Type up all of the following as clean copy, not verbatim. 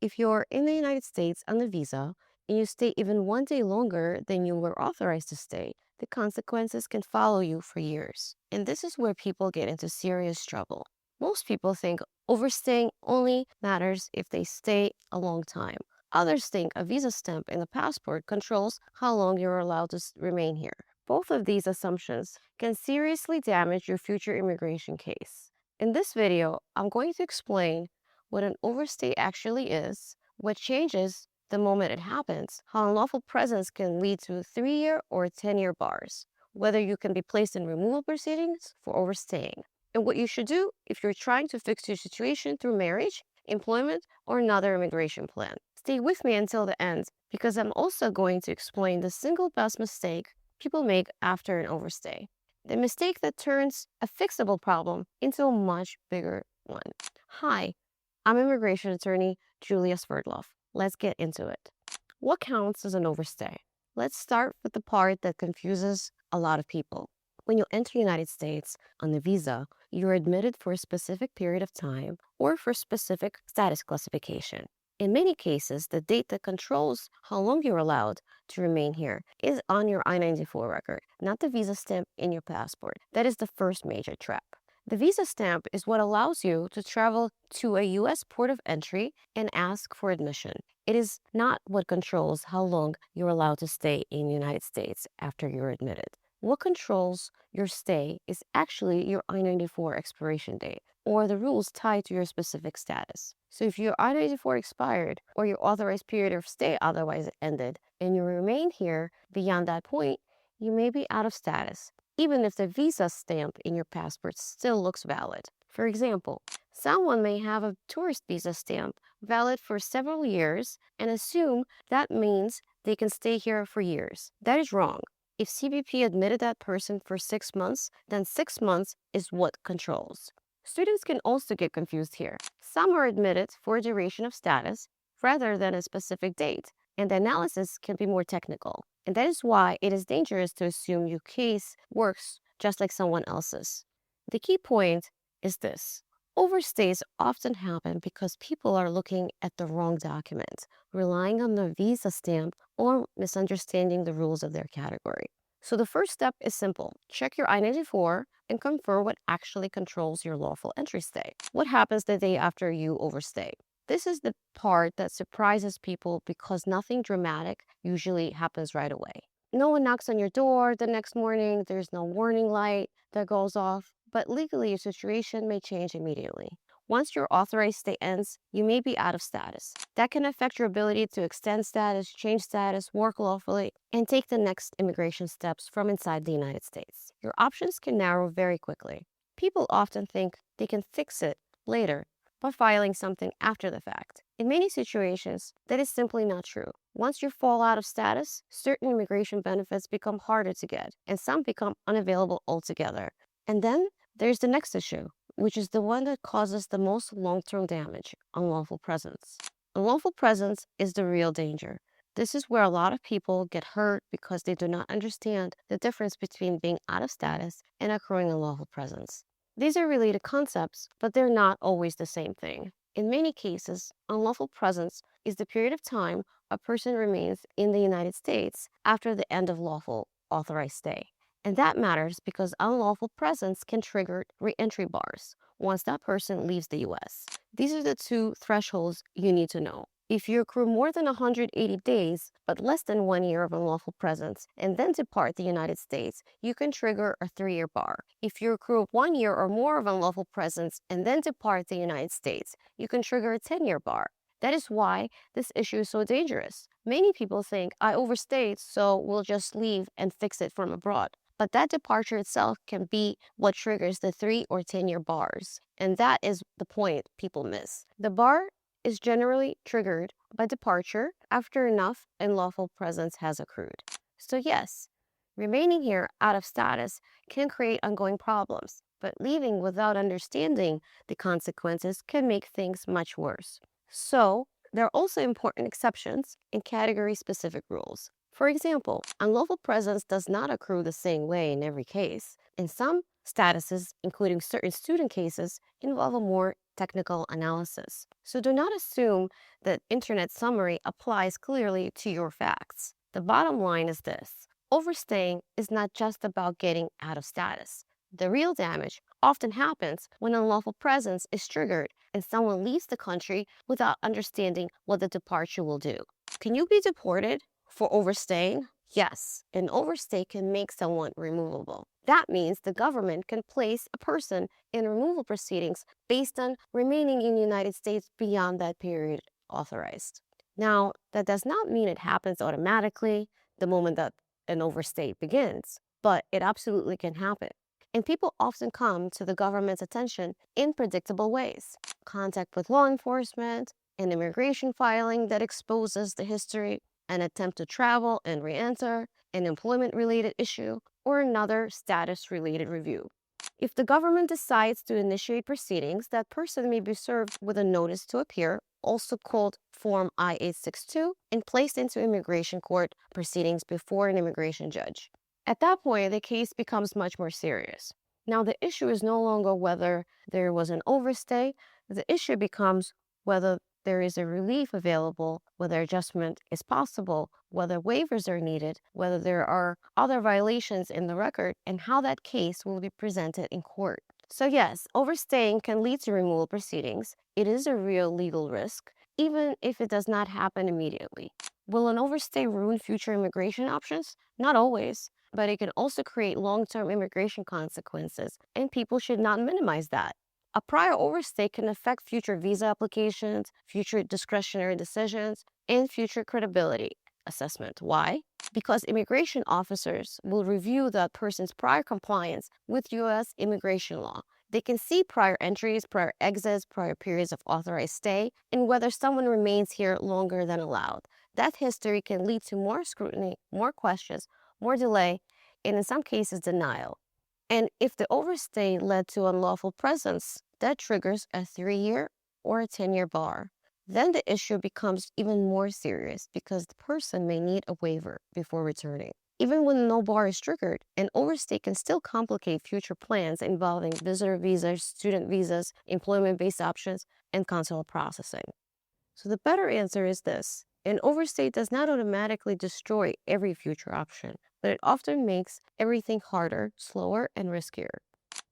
If you're in the United States on a visa and you stay even 1 day longer than you were authorized to stay, the consequences can follow you for years. And this is where people get into serious trouble. Most people think overstaying only matters if they stay a long time. Others think a visa stamp in the passport controls how long you're allowed to remain here. Both of these assumptions can seriously damage your future immigration case. In this video, I'm going to explain what an overstay actually is, what changes the moment it happens, how unlawful presence can lead to 3-year or 10-year bars, whether you can be placed in removal proceedings for overstaying, and what you should do if you're trying to fix your situation through marriage, employment, or another immigration plan. Stay with me until the end because I'm also going to explain the single best mistake people make after an overstay. The mistake that turns a fixable problem into a much bigger one. Hi, I'm immigration attorney Julia Sverdloff. Let's get into it. What counts as an overstay? Let's start with the part that confuses a lot of people. When you enter the United States on a visa, you're admitted for a specific period of time or for specific status classification. In many cases, the date that controls how long you're allowed to remain here is on your I-94 record, not the visa stamp in your passport. That is the first major trap. The visa stamp is what allows you to travel to a U.S. port of entry and ask for admission. It is not what controls how long you're allowed to stay in the United States after you're admitted. What controls your stay is actually your I-94 expiration date or the rules tied to your specific status. So if your I-94 expired or your authorized period of stay otherwise ended and you remain here beyond that point, you may be out of status, even if the visa stamp in your passport still looks valid. For example, someone may have a tourist visa stamp valid for several years and assume that means they can stay here for years. That is wrong. If CBP admitted that person for 6 months, then 6 months is what controls. Students can also get confused here. Some are admitted for a duration of status rather than a specific date, and the analysis can be more technical. And that is why it is dangerous to assume your case works just like someone else's. The key point is this. Overstays often happen because people are looking at the wrong document, relying on the visa stamp, or misunderstanding the rules of their category. So the first step is simple. Check your I-94 and confirm what actually controls your lawful entry stay. What happens the day after you overstay? This is the part that surprises people because nothing dramatic usually happens right away. No one knocks on your door the next morning, there's no warning light that goes off, but legally your situation may change immediately. Once your authorized stay ends, you may be out of status. That can affect your ability to extend status, change status, work lawfully, and take the next immigration steps from inside the United States. Your options can narrow very quickly. People often think they can fix it later by filing something after the fact. In many situations, that is simply not true. Once you fall out of status, certain immigration benefits become harder to get, and some become unavailable altogether. And then there's the next issue, which is the one that causes the most long-term damage: unlawful presence. Unlawful presence is the real danger. This is where a lot of people get hurt because they do not understand the difference between being out of status and accruing unlawful presence. These are related concepts, but they're not always the same thing. In many cases, unlawful presence is the period of time a person remains in the United States after the end of lawful authorized stay. And that matters because unlawful presence can trigger re-entry bars once that person leaves the US. These are the two thresholds you need to know. If you accrue more than 180 days, but less than 1 year of unlawful presence, and then depart the United States, you can trigger a 3-year bar. If you accrue 1 year or more of unlawful presence and then depart the United States, you can trigger a 10-year bar. That is why this issue is so dangerous. Many people think, I overstayed, so we'll just leave and fix it from abroad. But that departure itself can be what triggers the 3 or 10-year bars. And that is the point people miss. The bar is generally triggered by departure after enough unlawful presence has accrued. So yes, remaining here out of status can create ongoing problems, but leaving without understanding the consequences can make things much worse. So there are also important exceptions and category-specific rules. For example, unlawful presence does not accrue the same way in every case. In some statuses, including certain student cases, involve a more technical analysis. So do not assume that internet summary applies clearly to your facts. The bottom line is this: overstaying is not just about getting out of status. The real damage often happens when unlawful presence is triggered and someone leaves the country without understanding what the departure will do. Can you be deported for overstaying? Yes, an overstay can make someone removable. That means the government can place a person in removal proceedings based on remaining in the United States beyond that period authorized. Now, that does not mean it happens automatically the moment that an overstay begins, but it absolutely can happen. And people often come to the government's attention in predictable ways: contact with law enforcement, an immigration filing that exposes the history, an attempt to travel and re-enter, an employment-related issue, or another status-related review. If the government decides to initiate proceedings, that person may be served with a notice to appear, also called Form I-862, and placed into immigration court proceedings before an immigration judge. At that point, the case becomes much more serious. Now, the issue is no longer whether there was an overstay. The issue becomes whether there is a relief available, whether adjustment is possible, whether waivers are needed, whether there are other violations in the record, and how that case will be presented in court. So yes, overstaying can lead to removal proceedings. It is a real legal risk, even if it does not happen immediately. Will an overstay ruin future immigration options? Not always, but it can also create long-term immigration consequences, and people should not minimize that. A prior overstay can affect future visa applications, future discretionary decisions, and future credibility assessment. Why? Because immigration officers will review that person's prior compliance with U.S. immigration law. They can see prior entries, prior exits, prior periods of authorized stay, and whether someone remains here longer than allowed. That history can lead to more scrutiny, more questions, more delay, and in some cases, denial. And if the overstay led to unlawful presence, that triggers a 3-year or a 10-year bar. Then the issue becomes even more serious because the person may need a waiver before returning. Even when no bar is triggered, an overstay can still complicate future plans involving visitor visas, student visas, employment-based options, and consular processing. So the better answer is this: an overstay does not automatically destroy every future option, but it often makes everything harder, slower, and riskier.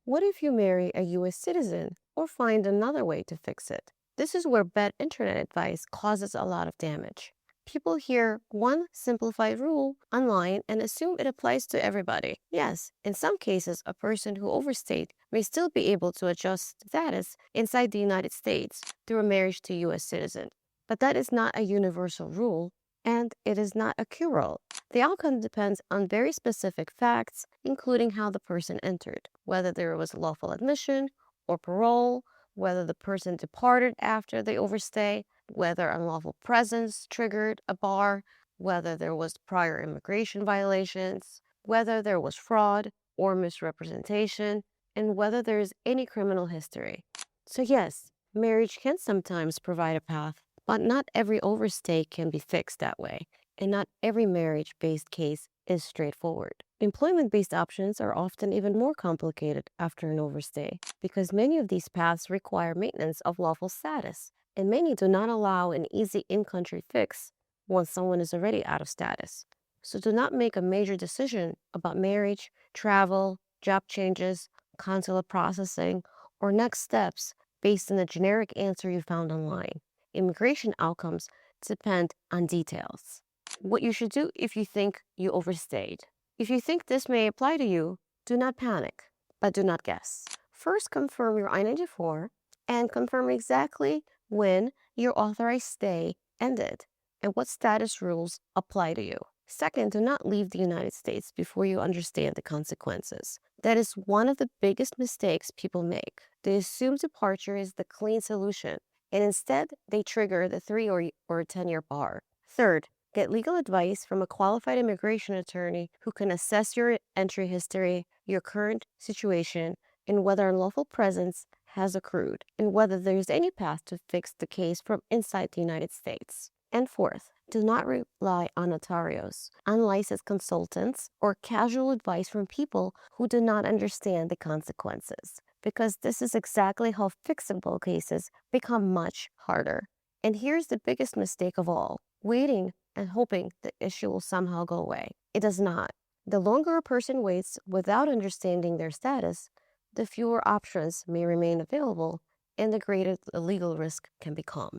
What if you marry a US citizen or find another way to fix it? This is where bad internet advice causes a lot of damage. People hear one simplified rule online and assume it applies to everybody. Yes, in some cases, a person who overstayed may still be able to adjust status inside the United States through a marriage to a US citizen. But that is not a universal rule, and it is not a cure-all. The outcome depends on very specific facts, including how the person entered, whether there was lawful admission or parole, whether the person departed after the overstay, whether unlawful presence triggered a bar, whether there was prior immigration violations, whether there was fraud or misrepresentation, and whether there is any criminal history. So yes, marriage can sometimes provide a path, but not every overstay can be fixed that way, and not every marriage-based case is straightforward. Employment-based options are often even more complicated after an overstay because many of these paths require maintenance of lawful status, and many do not allow an easy in-country fix once someone is already out of status. So do not make a major decision about marriage, travel, job changes, consular processing, or next steps based on a generic answer you found online. Immigration outcomes depend on details. What you should do if you think you overstayed. If you think this may apply to you, do not panic, but do not guess. First, confirm your I-94 and confirm exactly when your authorized stay ended and what status rules apply to you. Second, do not leave the United States before you understand the consequences. That is one of the biggest mistakes people make. They assume departure is the clean solution, and instead, they trigger the 3 or 10-year bar. Third, get legal advice from a qualified immigration attorney who can assess your entry history, your current situation, and whether unlawful presence has accrued, and whether there's any path to fix the case from inside the United States. And fourth, Do not rely on notarios, unlicensed consultants, or casual advice from people who do not understand the consequences, because this is exactly how fixable cases become much harder. And here's the biggest mistake of all: waiting and hoping the issue will somehow go away. It does not. The longer a person waits without understanding their status, the fewer options may remain available and the greater the legal risk can become.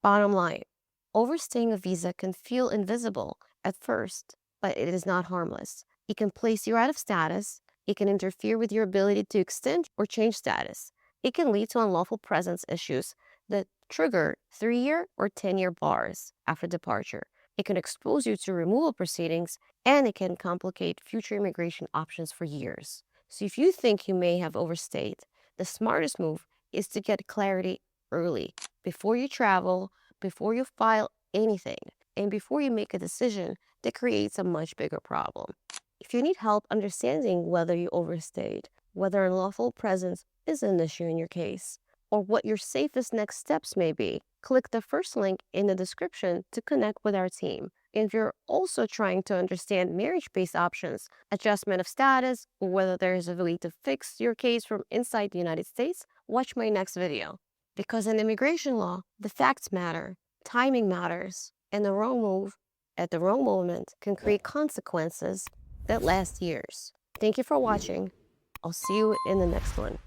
Bottom line, overstaying a visa can feel invisible at first, but it is not harmless. It can place you out of status. It can interfere with your ability to extend or change status. It can lead to unlawful presence issues that trigger 3-year or 10-year bars after departure. It can expose you to removal proceedings, and it can complicate future immigration options for years. So if you think you may have overstayed, the smartest move is to get clarity early, before you travel, before you file anything, and before you make a decision that creates a much bigger problem. If you need help understanding whether you overstayed, whether unlawful presence is an issue in your case, or what your safest next steps may be, click the first link in the description to connect with our team. If you're also trying to understand marriage-based options, adjustment of status, or whether there is a way to fix your case from inside the United States, watch my next video. Because in immigration law, the facts matter, timing matters, and the wrong move at the wrong moment can create consequences that last years. Thank you for watching. I'll see you in the next one.